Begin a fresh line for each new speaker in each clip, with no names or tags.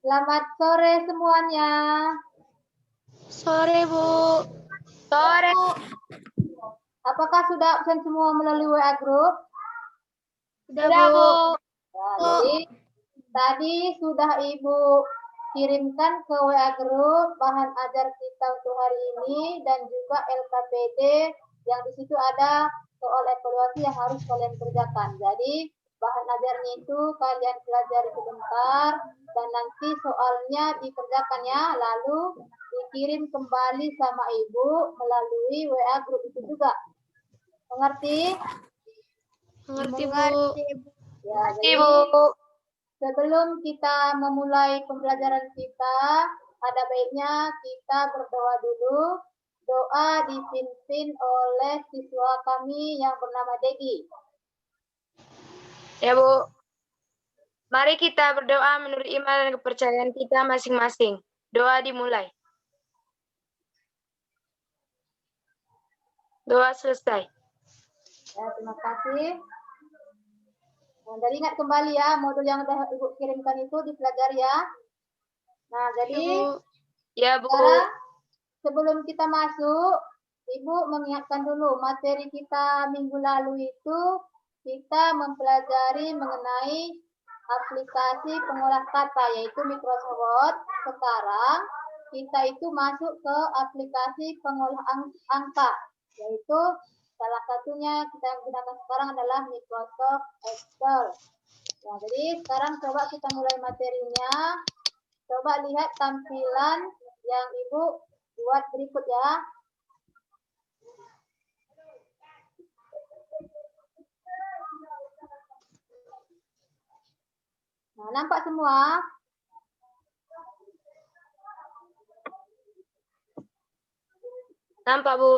Selamat sore semuanya.
Sore, Bu. Sore.
Apakah sudah absen semua melalui WA Group?
Sudah, Bu.
Nah, jadi tadi sudah Ibu kirimkan ke WA Group bahan ajar kita untuk hari ini dan juga LKPD yang di situ ada soal evaluasi yang harus kalian kerjakan. Jadi bahan ajarnya itu kalian pelajari sebentar dan nanti soalnya dikerjakan ya, lalu dikirim kembali sama Ibu melalui WA Group itu juga. Mengerti?
Mengerti, Bu.
Ya,
Mengerti,
jadi
Bu.
sebelum kita memulai pembelajaran kita, ada baiknya kita berdoa dulu. Doa dipimpin oleh siswa kami yang bernama Degi.
Ya, Bu. Mari kita berdoa menurut iman dan kepercayaan kita masing-masing. Doa dimulai. Doa selesai.
Ya, terima kasih. Nah, jadi ingat kembali ya, modul yang sudah Ibu kirimkan itu dipelajari ya. Nah, jadi
Ya, Bu.
sekarang sebelum kita masuk, Ibu mengingatkan dulu materi kita minggu lalu itu kita mempelajari mengenai aplikasi pengolah kata yaitu Microsoft Word. Sekarang kita itu masuk ke aplikasi pengolah angka yaitu salah satunya kita gunakan sekarang adalah Microsoft Excel. Nah, jadi sekarang coba kita mulai materinya. Coba lihat tampilan yang Ibu buat berikut ya. Nah, nampak semua?
Nampak, Bu.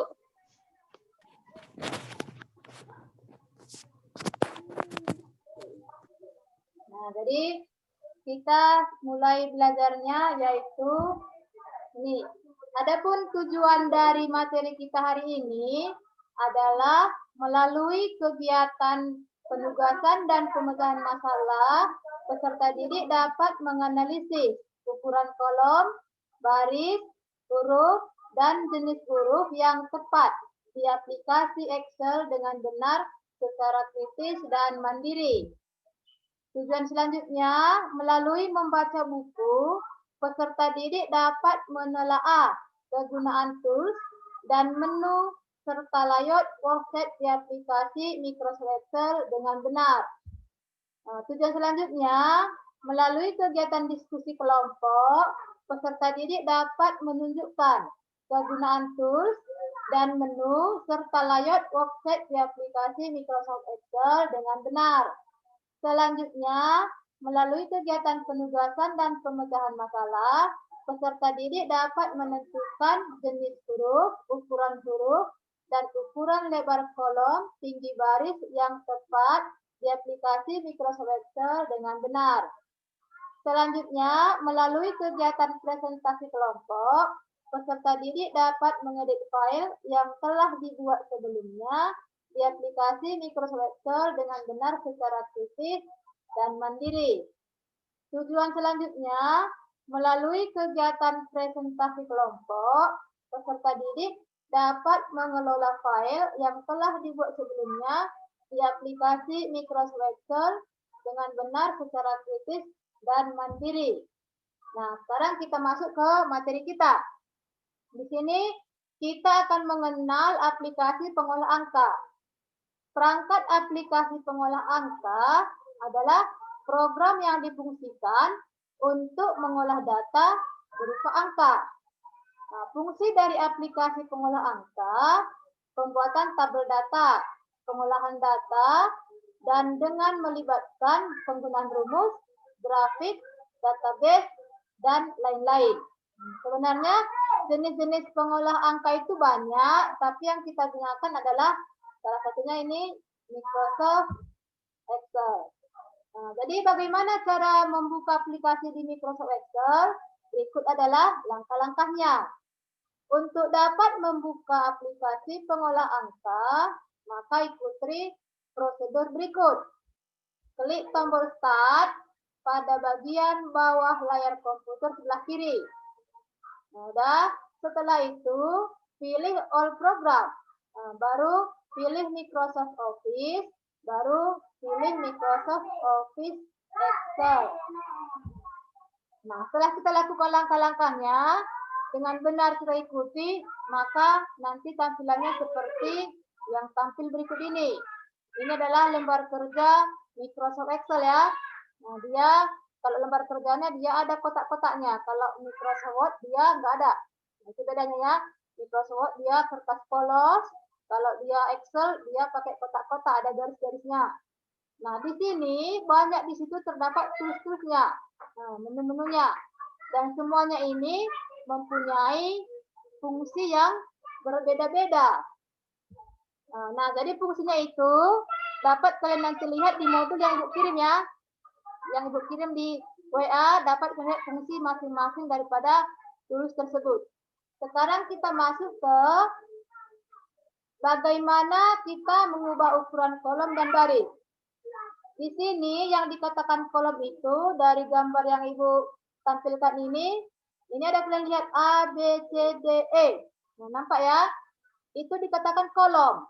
Nah, jadi kita mulai belajarnya yaitu ini. Adapun tujuan dari materi kita hari ini adalah melalui kegiatan penugasan dan pemecahan masalah, peserta didik dapat menganalisis ukuran kolom, baris, huruf, dan jenis huruf yang tepat di aplikasi Excel dengan benar secara kritis dan mandiri. Tujuan selanjutnya, melalui membaca buku, peserta didik dapat menelaah kegunaan tools dan menu serta layout worksheet di aplikasi Microsoft Excel dengan benar. Tujuan selanjutnya, melalui kegiatan diskusi kelompok, peserta didik dapat menunjukkan kegunaan tools dan menu serta layout worksheet di aplikasi Microsoft Excel dengan benar. Selanjutnya, melalui kegiatan penugasan dan pemecahan masalah, peserta didik dapat menentukan jenis huruf, ukuran huruf, dan ukuran lebar kolom, tinggi baris yang tepat di aplikasi Microsoft Excel dengan benar. Selanjutnya, melalui kegiatan presentasi kelompok, peserta didik dapat mengedit file yang telah dibuat sebelumnya di aplikasi Microsoft Excel dengan benar secara kritis dan mandiri. Tujuan selanjutnya, melalui kegiatan presentasi kelompok, peserta didik dapat mengelola file yang telah dibuat sebelumnya di aplikasi Microsoft Excel dengan benar secara kritis dan mandiri. Nah, sekarang kita masuk ke materi kita. Di sini kita akan mengenal aplikasi pengolah angka. Perangkat aplikasi pengolah angka adalah program yang difungsikan untuk mengolah data berupa angka. Nah, fungsi dari aplikasi pengolah angka, pembuatan tabel data, pengolahan data, dan dengan melibatkan penggunaan rumus, grafik, database, dan lain-lain. Sebenarnya jenis-jenis pengolah angka itu banyak, tapi yang kita gunakan adalah salah satunya ini Microsoft Excel. Nah, jadi bagaimana cara membuka aplikasi di Microsoft Excel? Berikut adalah langkah-langkahnya. Untuk dapat membuka aplikasi pengolah angka, maka ikuti prosedur berikut. Klik tombol Start pada bagian bawah layar komputer sebelah kiri. Nah, udah. Setelah itu, pilih all program. Nah, baru pilih Microsoft Office, baru pilih Microsoft Office Excel. Nah, setelah kita lakukan langkah-langkahnya, dengan benar kita ikuti, maka nanti tampilannya seperti yang tampil berikut ini. Ini adalah lembar kerja Microsoft Excel ya. Nah, dia kalau lembar kerjanya dia ada kotak-kotaknya. Kalau Microsoft Word dia nggak ada. Nah, itu bedanya ya. Microsoft Word dia kertas polos. Kalau dia Excel dia pakai kotak-kotak, ada garis-garisnya. Nah, di sini banyak di situ terdapat tools-toolsnya, menu-menunya. Dan semuanya ini mempunyai fungsi yang berbeda-beda. Nah, jadi fungsinya itu dapat kalian nanti lihat di modul yang Ibu kirim ya. Yang Ibu kirim di WA dapat melihat fungsi masing-masing daripada tools tersebut. Sekarang kita masuk ke bagaimana kita mengubah ukuran kolom dan baris. Di sini yang dikatakan kolom itu dari gambar yang Ibu tampilkan ini ada kalian lihat A, B, C, D, E. Nah, nampak ya? Itu dikatakan kolom.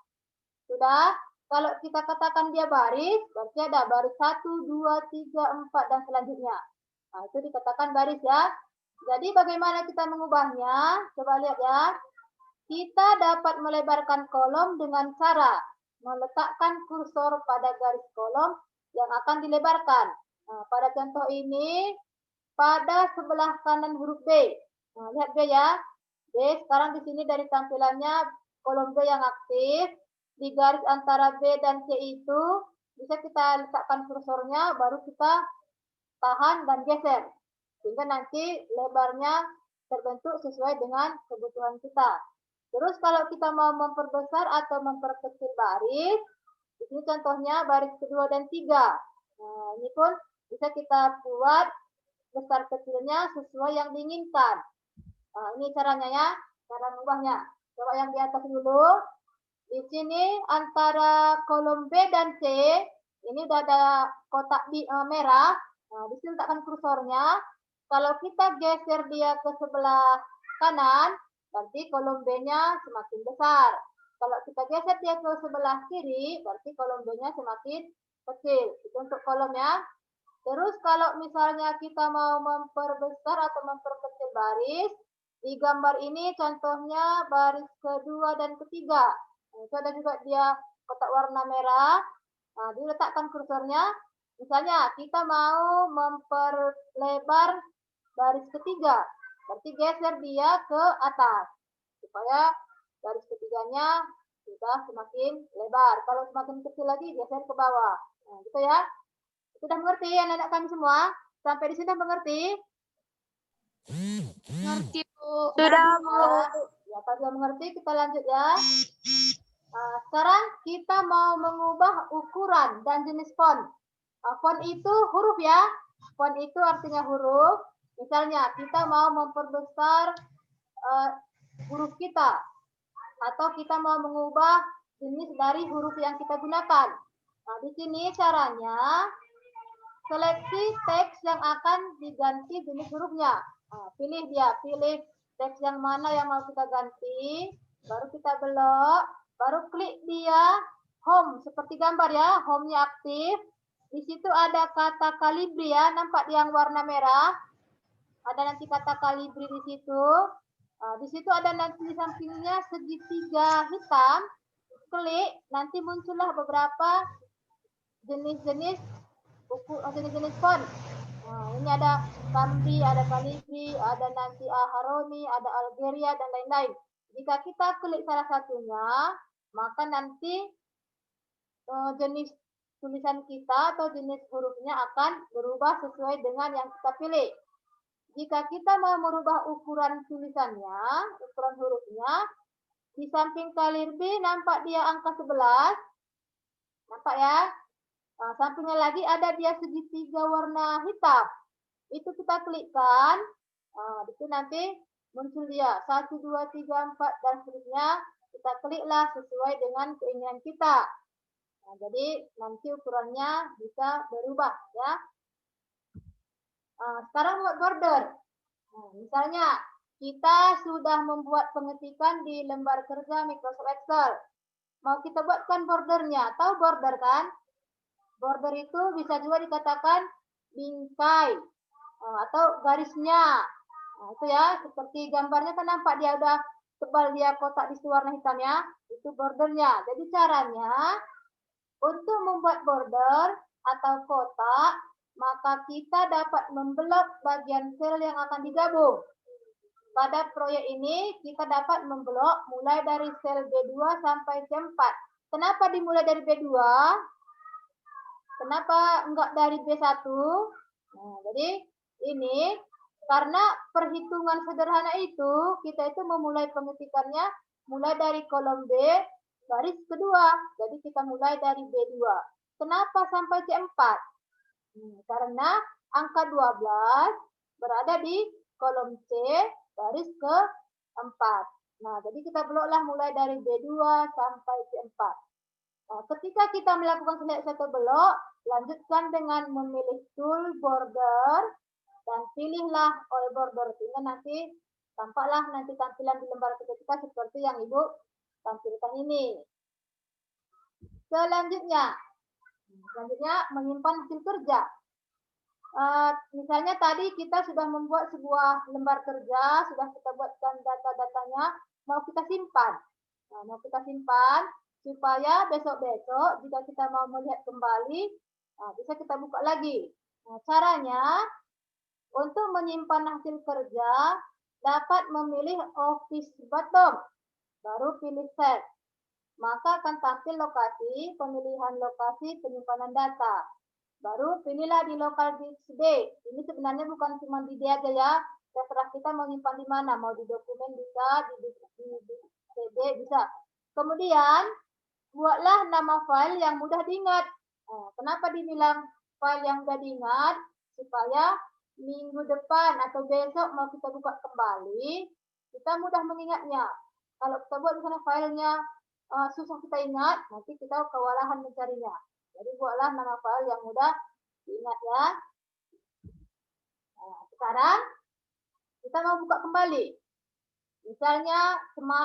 Sudah? Kalau kita katakan dia baris, berarti ada baris 1, 2, 3, 4, dan selanjutnya. Nah, itu dikatakan baris ya. Jadi bagaimana kita mengubahnya? Coba lihat ya. Kita dapat melebarkan kolom dengan cara meletakkan kursor pada garis kolom yang akan dilebarkan. Nah, pada contoh ini, pada sebelah kanan huruf B. Nah, lihat B ya. B sekarang di sini dari tampilannya kolom B yang aktif. Di garis antara B dan C itu bisa kita letakkan kursornya, baru kita tahan dan geser. Sehingga nanti lebarnya terbentuk sesuai dengan kebutuhan kita. Terus kalau kita mau memperbesar atau memperkecil baris, di sini contohnya baris kedua dan tiga. Nah, ini pun bisa kita buat besar kecilnya sesuai yang diinginkan. Nah, ini caranya ya, cara mengubahnya. Coba yang di atas dulu. Di sini antara kolom B dan C, ini udah ada kotak merah. Nah, di sini letakkan kursornya. Kalau kita geser dia ke sebelah kanan, berarti kolom B-nya semakin besar. Kalau kita geser dia ke sebelah kiri, berarti kolom B-nya semakin kecil. Itu untuk kolomnya. Terus kalau misalnya kita mau memperbesar atau memperkecil baris, di gambar ini contohnya baris kedua dan ketiga. Nah, itu ada juga dia kotak warna merah. Nah, diletakkan kursornya. Misalnya kita mau memperlebar baris ketiga, berarti geser dia ke atas supaya garis ketiganya sudah semakin lebar. Kalau semakin kecil lagi geser ke bawah. Nah, gitu ya. Sudah mengerti anak-anak kami semua? Sampai di sini mengerti?
Ngerti, Bu. Sudah, Bu.
Ya, kalau sudah mengerti kita lanjut ya. Nah, sekarang kita mau mengubah ukuran dan jenis font. Font itu huruf ya. Font itu artinya huruf. Misalnya kita mau memperbesar huruf kita. Atau kita mau mengubah jenis dari huruf yang kita gunakan. Nah, di sini caranya seleksi teks yang akan diganti jenis hurufnya. Nah, pilih teks yang mana yang mau kita ganti. Baru kita belok. Baru klik dia home seperti gambar ya, home-nya aktif. Di situ ada kata kalibri ya, nampak yang warna merah. Ada nanti kata kalibri di situ. Di situ ada nanti di sampingnya segitiga hitam. Klik, nanti muncullah beberapa jenis-jenis font. Nah, ini ada Cambi, ada Calibri, ada nanti Aharoni, ada Algeria dan lain-lain. Jika kita klik salah satunya, maka nanti jenis tulisan kita atau jenis hurufnya akan berubah sesuai dengan yang kita pilih. Jika kita mau merubah ukuran tulisannya, ukuran hurufnya, di samping Calibri nampak dia angka 11. Nampak ya? Nah, sampingnya lagi ada dia segitiga warna hitam. Itu kita klikkan. Nah, itu nanti muncul dia 1, 2, 3, 4 dan seterusnya. Kita kliklah sesuai dengan keinginan kita. Nah, jadi nanti ukurannya bisa berubah ya. Sekarang buat border. Nah, misalnya kita sudah membuat pengetikan di lembar kerja Microsoft Excel. Mau kita buatkan bordernya. Tahu border kan? Border itu bisa juga dikatakan bingkai atau garisnya. Nah, itu ya, seperti gambarnya kan nampak dia udah tebal dia kotak di warna hitam ya. Itu bordernya. Jadi caranya untuk membuat border atau kotak, maka kita dapat memblok bagian sel yang akan digabung. Pada proyek ini kita dapat memblok mulai dari sel B2 sampai C4. Kenapa dimulai dari B2? Kenapa enggak dari B1? Nah, jadi ini karena perhitungan sederhana itu, kita itu memulai pengetikannya mulai dari kolom B baris kedua. Jadi kita mulai dari B2. Kenapa sampai C4? Karena angka 12 berada di kolom C baris ke-4. Nah, jadi kita bloklah mulai dari B2 sampai C4. Nah, ketika kita melakukan seleksi satu blok, lanjutkan dengan memilih tool border dan pilihlah all border, sehingga nanti tampaklah nanti tampilan di lembar kerja kita seperti yang Ibu tampilkan ini. Selanjutnya menyimpan hasil kerja. Misalnya tadi kita sudah membuat sebuah lembar kerja, sudah kita buatkan data-datanya, mau kita simpan. Nah, mau kita simpan supaya besok-besok jika kita mau melihat kembali, bisa kita buka lagi. Nah, caranya untuk menyimpan hasil kerja dapat memilih Office bottom, baru pilih Set. Maka akan tampil lokasi, pemilihan lokasi penyimpanan data. Baru pilihlah di local disk D. Ini sebenarnya bukan cuma di D aja ya. Terserah kita mau nyimpan di mana. Mau di dokumen bisa, di CD bisa. Kemudian, buatlah nama file yang mudah diingat. Kenapa dibilang file yang mudah diingat? Supaya minggu depan atau besok mau kita buka kembali, kita mudah mengingatnya. Kalau kita buat misalnya filenya susah kita ingat, nanti kita kewalahan mencarinya. Jadi buatlah nama file yang mudah diingat ya. Nah, sekarang kita mau buka kembali. Misalnya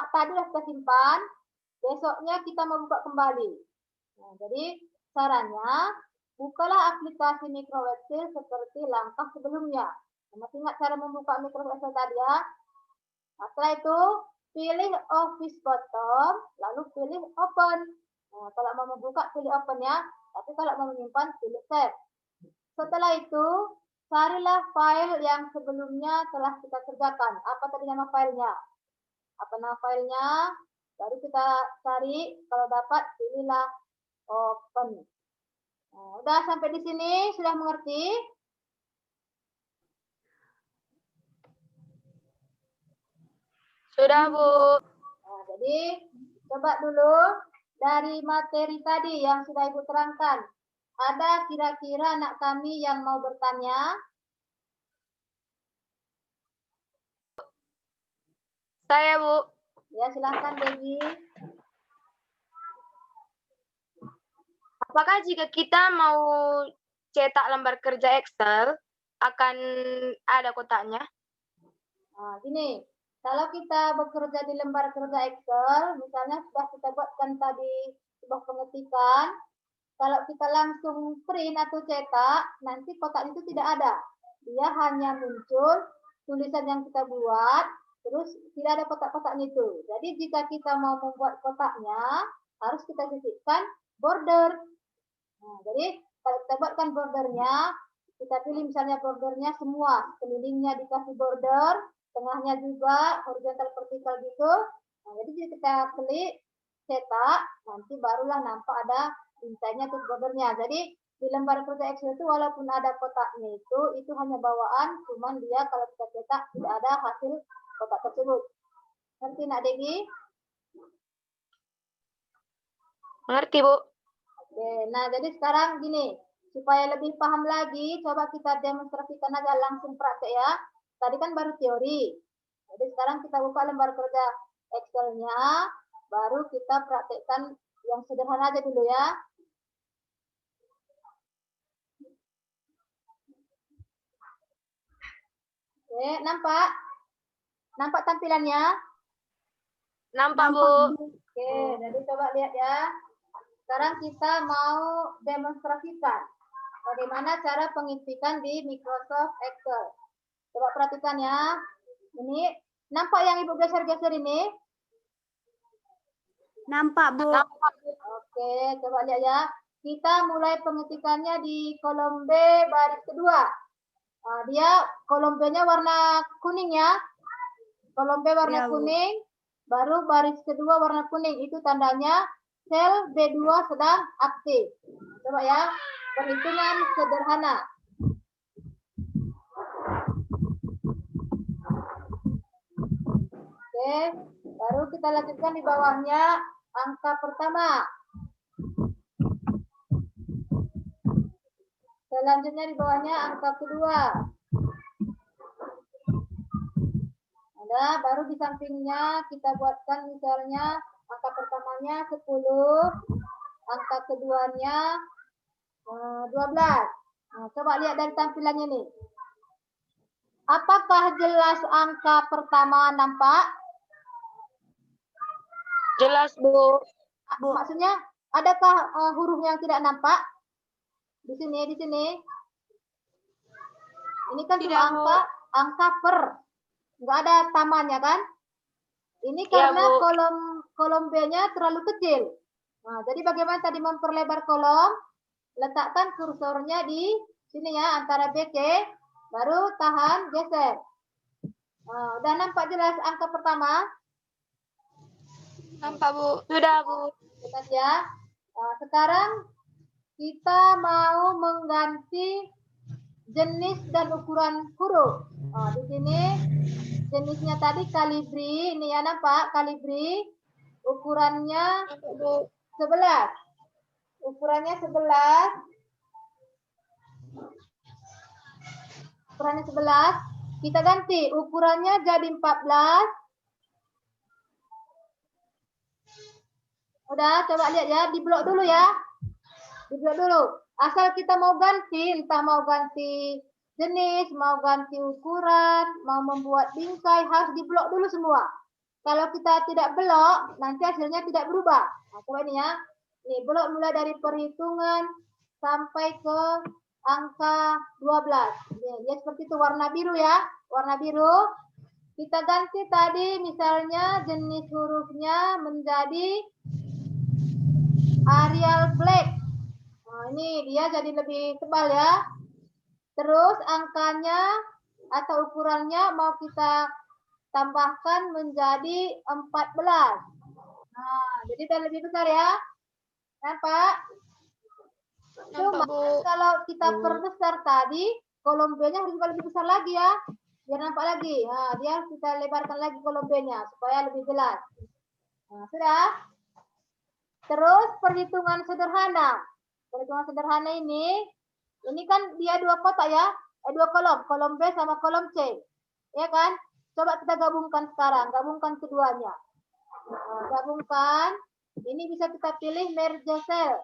tadi sudah kita simpan, besoknya kita mau buka kembali. Nah, jadi caranya bukalah aplikasi Microsoft Excel seperti langkah sebelumnya. Masih ingat cara membuka Microsoft Excel tadi ya? Nah, setelah itu pilih Office bottom, lalu pilih Open. Nah, kalau mau membuka pilih Open ya. Tapi kalau mau menyimpan, pilih Save. Setelah itu, carilah file yang sebelumnya telah kita kerjakan. Apa tadi nama filenya? Apa nama filenya? Baru kita cari, kalau dapat, pilihlah Open. Nah, udah sampai di sini, sudah mengerti?
Sudah, Bu.
Nah, jadi, coba dulu dari materi tadi yang sudah Ibu terangkan. Ada kira-kira anak kami yang mau bertanya?
Saya, Bu.
Ya, silahkan, Dewi.
Apakah jika kita mau cetak lembar kerja Excel, akan ada kotaknya?
Nah, gini, kalau kita bekerja di lembar kerja Excel, misalnya sudah kita buatkan tadi sebuah pengetikan, kalau kita langsung print atau cetak, nanti kotak itu tidak ada. Dia hanya muncul tulisan yang kita buat, terus tidak ada kotak-kotaknya itu. Jadi jika kita mau membuat kotaknya, harus kita titikkan border. Nah, jadi kalau kita buatkan bordernya, kita pilih misalnya bordernya semua, kelilingnya dikasih border, tengahnya juga horizontal vertikal gitu. Nah, jadi kita klik cetak, nanti barulah nampak ada intanya tuh bordernya. Jadi di lembar kerja Excel itu walaupun ada kotaknya itu hanya bawaan, cuman dia kalau kita cetak tidak ada hasil kotak tersebut. Ngerti Nak Degi?
Mengerti, Bu.
Oke, nah jadi sekarang gini, supaya lebih paham lagi, coba kita demonstrasikan aja langsung praktek ya. Tadi kan baru teori. Jadi sekarang kita buka lembar kerja Excel-nya, baru kita praktekkan yang sederhana aja dulu ya. Oke, nampak? Nampak tampilannya?
Nampak, Bu.
Oke, jadi coba lihat ya. Sekarang kita mau demonstrasikan bagaimana cara pengisikan di Microsoft Excel. Coba perhatikan ya. Ini nampak yang Ibu geser-geser ini?
Nampak, Bu.
Nampak, Bu.
Oke, coba lihat ya. Kita mulai pengetikannya di kolom B baris kedua. Dia kolom B-nya warna kuning ya. Kolom B warna
Ya, Bu.
kuning, baru baris kedua warna kuning. Itu tandanya sel B2 sedang aktif. Coba ya, perhitungan sederhana. Oke, baru kita lanjutkan di bawahnya angka pertama. Selanjutnya di bawahnya angka kedua. Ada, baru di sampingnya kita buatkan misalnya angka pertamanya 10, angka keduanya 12. Nah, coba lihat dari tampilannya nih. Apakah jelas angka pertama nampak?
Jelas, Bu.
Maksudnya, adakah huruf yang tidak nampak? Di sini, di sini. Ini kan
Tidak,
cuma
Bu.
angka per. Nggak ada tamanya kan? Ini
Iya,
karena
Bu.
kolom B-nya terlalu kecil. Nah, jadi bagaimana tadi memperlebar kolom? Letakkan kursornya di sini ya, antara BC, baru tahan, geser. Nah, udah nampak jelas angka pertama?
Nampak, Bu. Sudah, Bu.
Lihat ya. Nah, sekarang kita mau mengganti jenis dan ukuran huruf. Nah, di sini jenisnya tadi kalibri, ini ya nampak kalibri, ukurannya
Nampak, Bu.
11. Ukurannya 11. Ukurannya 11. Kita ganti ukurannya jadi 14. Udah, coba lihat ya, di blok dulu ya. Di blok dulu. Asal kita mau ganti, entah mau ganti jenis, mau ganti ukuran, mau membuat bingkai, harus di blok dulu semua. Kalau kita tidak blok, nanti hasilnya tidak berubah. Nah, coba ini ya. Ini blok mulai dari perhitungan sampai ke angka 12. Ya seperti itu, warna biru ya. Warna biru. Kita ganti tadi misalnya jenis hurufnya menjadi Arial Black. Nah, ini dia jadi lebih tebal ya. Terus angkanya atau ukurannya mau kita tambahkan menjadi 14. Nah, jadi udah lebih besar ya. Nampak? Cuma kalau kita perbesar tadi, kolom B-nya harus lebih besar lagi ya. Biar nampak lagi. Nah, dia kita lebarkan lagi kolom B-nya supaya lebih jelas. Nah, sudah. Terus perhitungan sederhana. Perhitungan sederhana ini kan dia dua kotak ya. Dua kolom. Kolom B sama kolom C. Ya kan? Coba kita gabungkan sekarang. Gabungkan keduanya. Nah, gabungkan. Ini bisa kita pilih merge cell.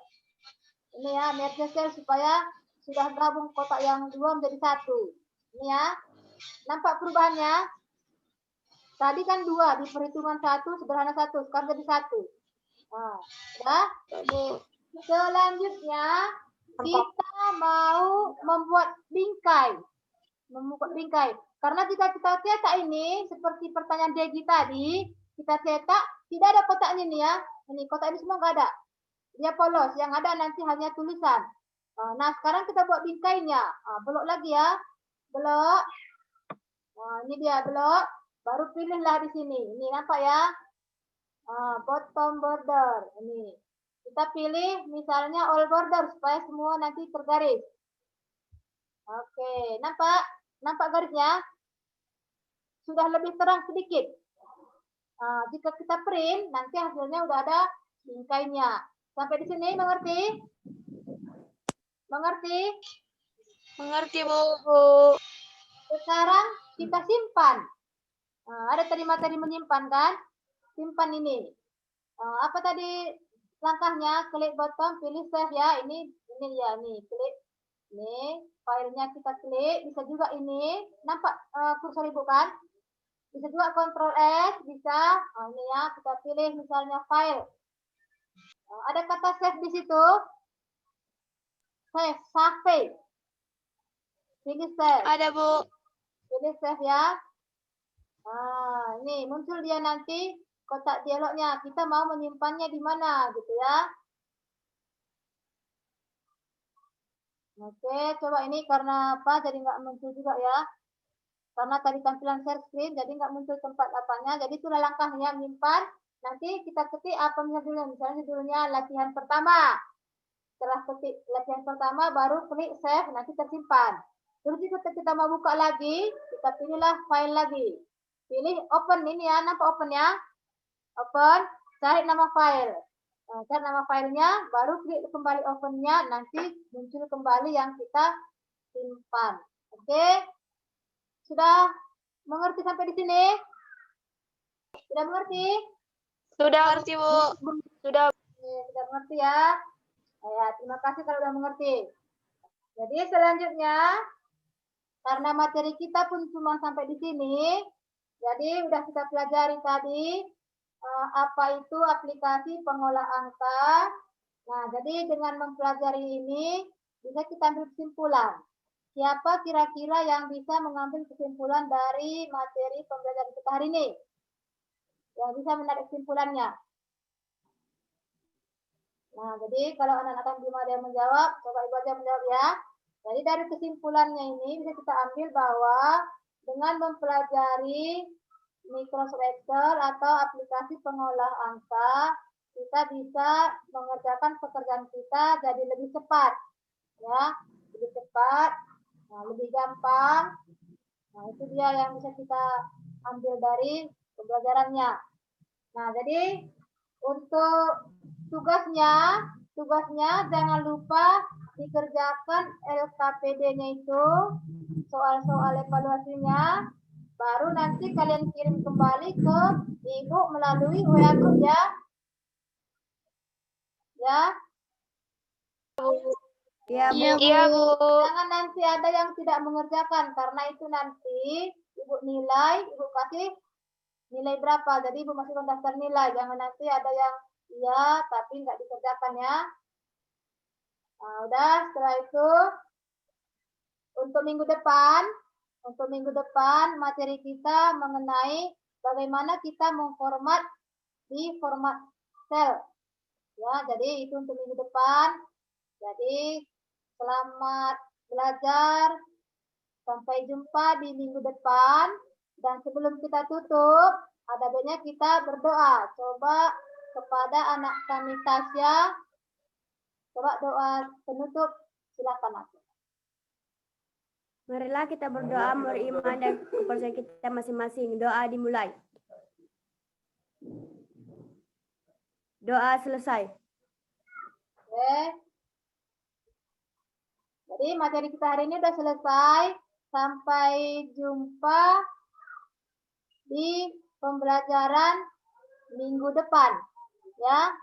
Ini ya, merge cell supaya sudah gabung kotak yang dua menjadi satu. Ini ya. Nampak perubahannya? Tadi kan dua, di perhitungan satu, sederhana satu. Sekarang jadi satu. Nah, ya. Selanjutnya, kita mau membuat bingkai. Membuat bingkai. Karena jika kita cetak ini, seperti pertanyaan Degi tadi, kita cetak, tidak ada kotaknya nih ya. Ini kotak ini semua nggak ada. Dia polos, yang ada nanti hanya tulisan. Nah, sekarang kita buat bingkainya. Blok lagi ya. Blok. Nah, ini dia blok. Baru pilihlah di sini. Ini nampak ya. Bottom border. Ini. Kita pilih misalnya all border supaya semua nanti tergaris. Oke, nampak? Nampak garisnya? Sudah lebih terang sedikit. Jika kita print, nanti hasilnya udah ada bingkainya. Sampai di sini mengerti? Mengerti?
Mengerti, Bu.
Sekarang kita simpan. Ada tadi materi menyimpan kan? Simpan ini. Apa tadi langkahnya? Klik bottom, pilih save ya. Ini ya, nih klik Ini filenya kita klik, bisa juga ini. Nampak kursor ibu kan? Bisa juga Ctrl S, bisa. Nah, ini ya, kita pilih misalnya file. Ada kata save di situ. Save. Pilih save.
Ada, Bu.
Pilih save ya. Nah, ini muncul dia nanti kotak dialognya. Kita mau menyimpannya di mana gitu ya. Oke, coba ini karena apa? Jadi nggak muncul juga ya. Karena tadi tampilan share screen, jadi nggak muncul tempat apanya. Jadi itulah langkahnya menyimpan. Nanti kita ketik apa misalnya judulnya latihan pertama. Setelah ketik latihan pertama, baru klik save, nanti tersimpan. Terus jika kita mau buka lagi, kita pilihlah file lagi. Pilih open ini ya, nampak open ya? Open, cari nama file. Nah, cari nama filenya, baru klik kembali opennya, nanti muncul kembali yang kita simpan. Oke? Sudah mengerti sampai di sini? Sudah mengerti?
Sudah mengerti, Bu. Sudah.
Sudah mengerti ya? Ya, terima kasih kalau sudah mengerti. Jadi selanjutnya, karena materi kita pun cuma sampai di sini, jadi udah kita pelajari tadi apa itu aplikasi pengolah angka. Nah, jadi dengan mempelajari ini bisa kita ambil kesimpulan. Siapa kira-kira yang bisa mengambil kesimpulan dari materi pembelajaran kita hari ini? Yang bisa menarik kesimpulannya. Nah, jadi kalau anak-anak belum ada yang menjawab, coba ibu aja menjawab ya. Jadi dari kesimpulannya ini bisa kita ambil bahwa dengan mempelajari Microsoft Excel atau aplikasi pengolah angka, kita bisa mengerjakan pekerjaan kita jadi lebih cepat. Ya, lebih cepat, nah, lebih gampang. Nah, itu dia yang bisa kita ambil dari pembelajarannya. Nah, jadi untuk tugasnya jangan lupa dikerjakan LKPD-nya itu, soal-soal evaluasinya, baru nanti kalian kirim kembali ke ibu melalui WA group ya. Ya.
Iya, Bu.
Jangan nanti ada yang tidak mengerjakan, karena itu nanti ibu nilai, ibu kasih nilai berapa. Jadi ibu masukkan daftar nilai. Jangan nanti ada yang iya tapi nggak dikerjakan ya. Nah, udah setelah itu untuk minggu depan materi kita mengenai bagaimana kita memformat di format Excel. Ya, jadi itu untuk minggu depan. Jadi selamat belajar. Sampai jumpa di minggu depan. Dan sebelum kita tutup, ada baiknya kita berdoa. Coba kepada anak kami Tasya. Coba doa penutup. Silakan aku.
Marilah kita berdoa, beriman dan kepercayaan kita masing-masing. Doa dimulai. Doa selesai.
Oke. Jadi materi kita hari ini sudah selesai. Sampai jumpa di pembelajaran minggu depan. Ya.